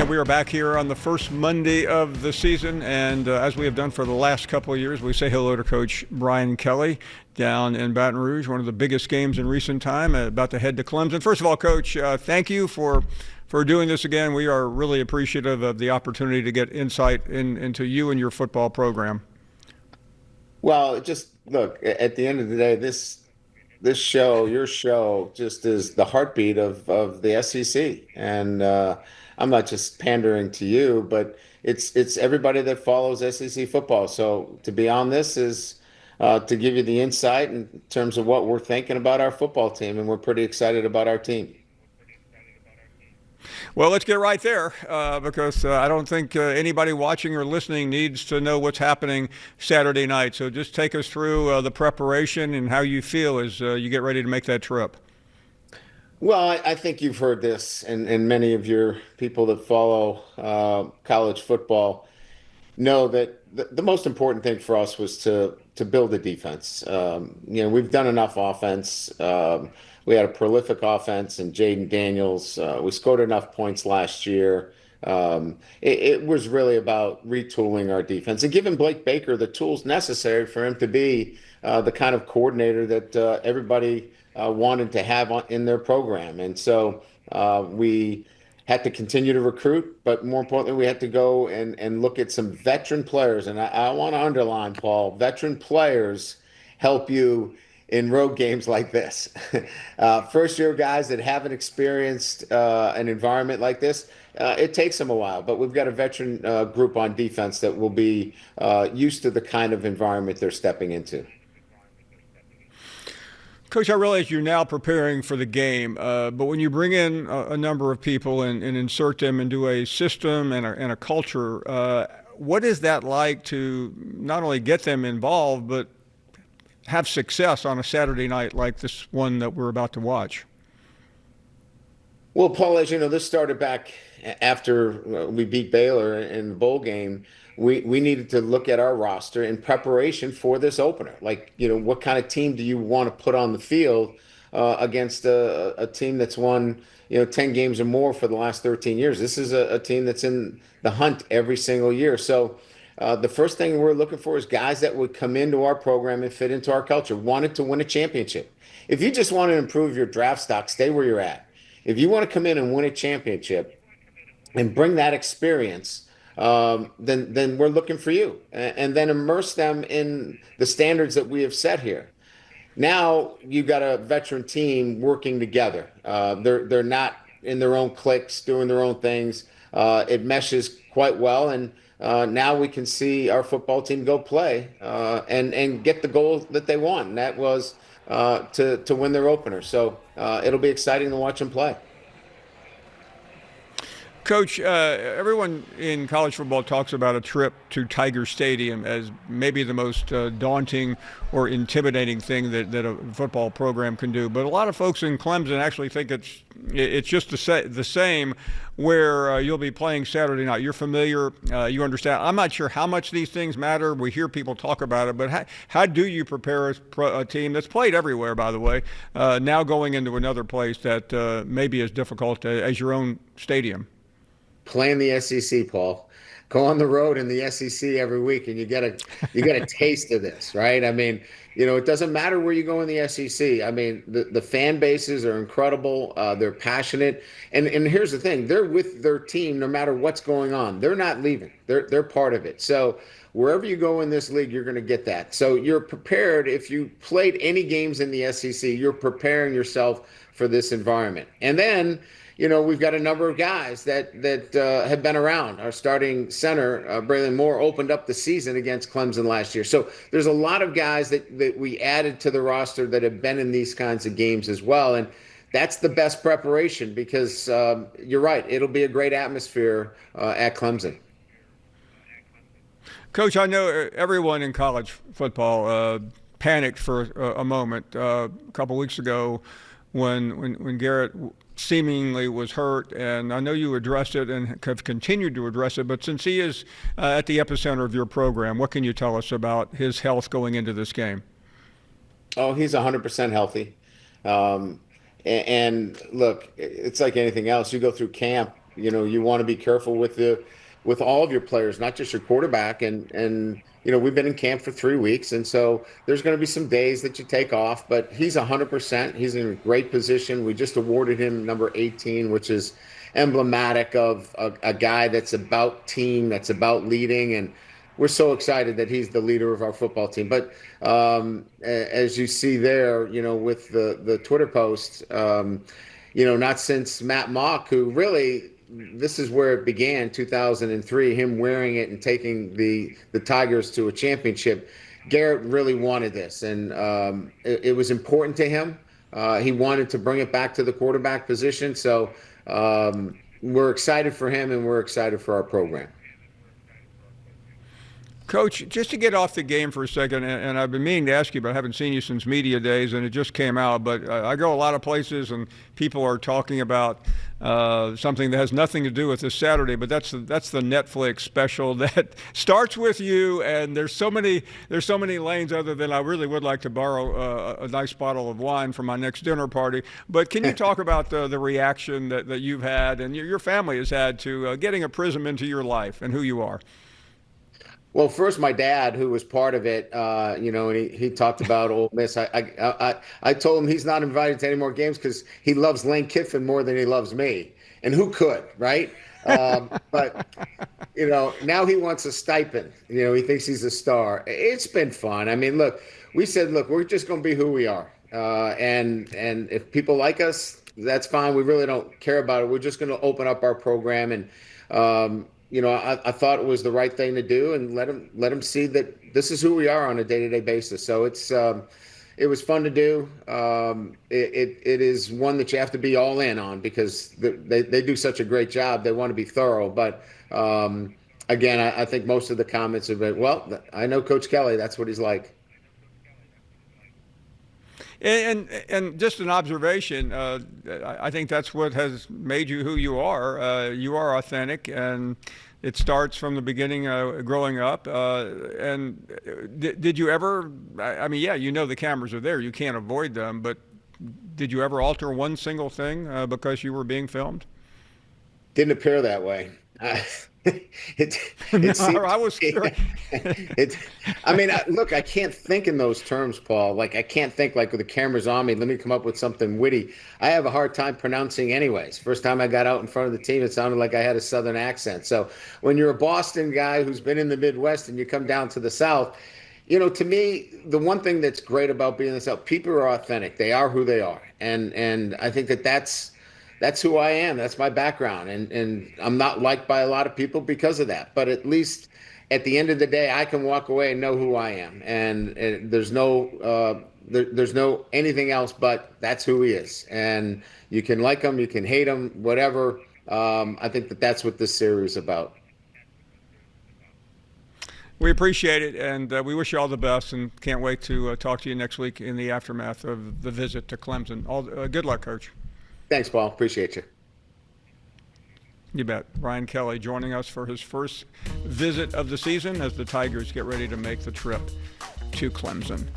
we are back here on the first Monday of the season, and as we have done for the last couple of years, we say hello to Coach Brian Kelly down in Baton Rouge, one of the biggest games in recent time, about to head to Clemson. First of all, Coach, thank you for doing this again. We are really appreciative of the opportunity to get insight into you and your football program. Well, just look, at the end of the day, this show, your show, just is the heartbeat of the SEC. And I'm not just pandering to you, but it's everybody that follows SEC football. So to be on this is to give you the insight in terms of what we're thinking about our football team, and we're pretty excited about our team. Well, let's get right there because I don't think anybody watching or listening needs to know what's happening Saturday night. So just take us through the preparation and how you feel as you get ready to make that trip. Well, I think you've heard this, and many of your people that follow college football know that the most important thing for us was to build a defense. We've done enough offense. We had a prolific offense in Jaden Daniels. We scored enough points last year. It was really about retooling our defense and giving Blake Baker the tools necessary for him to be the kind of coordinator that everybody wanted to have in their program. And so we had to continue to recruit, but more importantly, we had to go and look at some veteran players. And I want to underline, Paul, veteran players help you in road games like this. First year guys that haven't experienced an environment like this, it takes them a while, but we've got a veteran group on defense that will be used to the kind of environment they're stepping into. Coach, I realize you're now preparing for the game, but when you bring in a number of people and insert them into a system and a culture, what is that like to not only get them involved, but have success on a Saturday night like this one that we're about to watch? Well, Paul, as you know, this started back after we beat Baylor in the bowl game. We needed to look at our roster in preparation for this opener. Like, what kind of team do you want to put on the field against a team that's won, 10 games or more for the last 13 years? This is a team that's in the hunt every single year. So the first thing we're looking for is guys that would come into our program and fit into our culture, wanted to win a championship. If you just want to improve your draft stock, stay where you're at. If you want to come in and win a championship and bring that experience, then we're looking for you, and then immerse them in the standards that we have set here. Now you got a veteran team working together. They're not in their own cliques doing their own things. It meshes quite well, and now we can see our football team go play and get the goal that they want, and that was to win their opener. So it'll be exciting to watch them play. Coach, everyone in college football talks about a trip to Tiger Stadium as maybe the most daunting or intimidating thing that a football program can do. But a lot of folks in Clemson actually think it's just the same where you'll be playing Saturday night. You're familiar, you understand. I'm not sure how much these things matter. We hear people talk about it, but how do you prepare a team that's played everywhere, by the way, now going into another place that may be as difficult as your own stadium? Play in the SEC, Paul. Go on the road in the SEC every week, and you get a taste of this, right? I mean, it doesn't matter where you go in the SEC. I mean, the fan bases are incredible. They're passionate, and here's the thing: they're with their team no matter what's going on. They're not leaving. They're part of it. So wherever you go in this league, you're going to get that. So you're prepared. If you played any games in the SEC, you're preparing yourself for this environment, and then. We've got a number of guys that have been around. Our starting center, Braylon Moore, opened up the season against Clemson last year. So there's a lot of guys that we added to the roster that have been in these kinds of games as well. And that's the best preparation because you're right. It'll be a great atmosphere at Clemson. Coach, I know everyone in college football panicked for a moment a couple weeks ago when Garrett seemingly was hurt, and I know you addressed it and have continued to address it, but since he is at the epicenter of your program, what can you tell us about his health going into this game? Oh, he's 100% healthy. And look, it's like anything else. You go through camp you want to be careful with all of your players, not just your quarterback. And we've been in camp for 3 weeks, and so there's going to be some days that you take off. But he's 100%. He's in a great position. We just awarded him number 18, which is emblematic of a guy that's about team, that's about leading, and we're so excited that he's the leader of our football team. But as you see there, with the Twitter post, not since Matt Mock, who really, this is where it began, 2003, him wearing it and taking the Tigers to a championship. Garrett really wanted this, and it was important to him. He wanted to bring it back to the quarterback position. So we're excited for him, and we're excited for our program. Coach, just to get off the game for a second, and I've been meaning to ask you, but I haven't seen you since media days, and it just came out. But I go a lot of places, and people are talking about something that has nothing to do with this Saturday. But that's the Netflix special that starts with you, and there's so many lanes other than I really would like to borrow a nice bottle of wine for my next dinner party. But can you talk about the reaction that you've had and your family has had to getting a Prism into your life and who you are? Well, first, my dad, who was part of it, and he talked about Ole Miss. I told him he's not invited to any more games because he loves Lane Kiffin more than he loves me. And who could, right? But now he wants a stipend. He thinks he's a star. It's been fun. I mean, look, we said, look, we're just going to be who we are. And if people like us, that's fine. We really don't care about it. We're just going to open up our program, and I thought it was the right thing to do, and let them see that this is who we are on a day-to-day basis. So it was fun to do. It is one that you have to be all in on because they do such a great job. They want to be thorough, but again, I think most of the comments have been, well, I know Coach Kelly. That's what he's like. And just an observation, I think that's what has made you who you are. You are authentic, and it starts from the beginning, growing up. And did you ever? I mean, yeah, the cameras are there; you can't avoid them. But did you ever alter one single thing because you were being filmed? Didn't appear that way. No, It seems I was sure. look, I can't think in those terms, Paul. Like, I can't think like with the cameras on me, let me come up with something witty. I have a hard time pronouncing anyways. First time I got out in front of the team, it sounded like I had a Southern accent. So when you're a Boston guy who's been in the Midwest and you come down to the South, to me, the one thing that's great about being in the South, people are authentic. They are who they are. And I think that's who I am. That's my background. And I'm not liked by a lot of people because of that. But at least at the end of the day, I can walk away and know who I am. And there's no anything else but that's who he is. And you can like him, you can hate him, whatever. I think that's what this series is about. We appreciate it, and we wish you all the best, and can't wait to talk to you next week in the aftermath of the visit to Clemson. Good luck, Coach. Thanks, Paul. Appreciate you. You bet. Brian Kelly joining us for his first visit of the season as the Tigers get ready to make the trip to Clemson.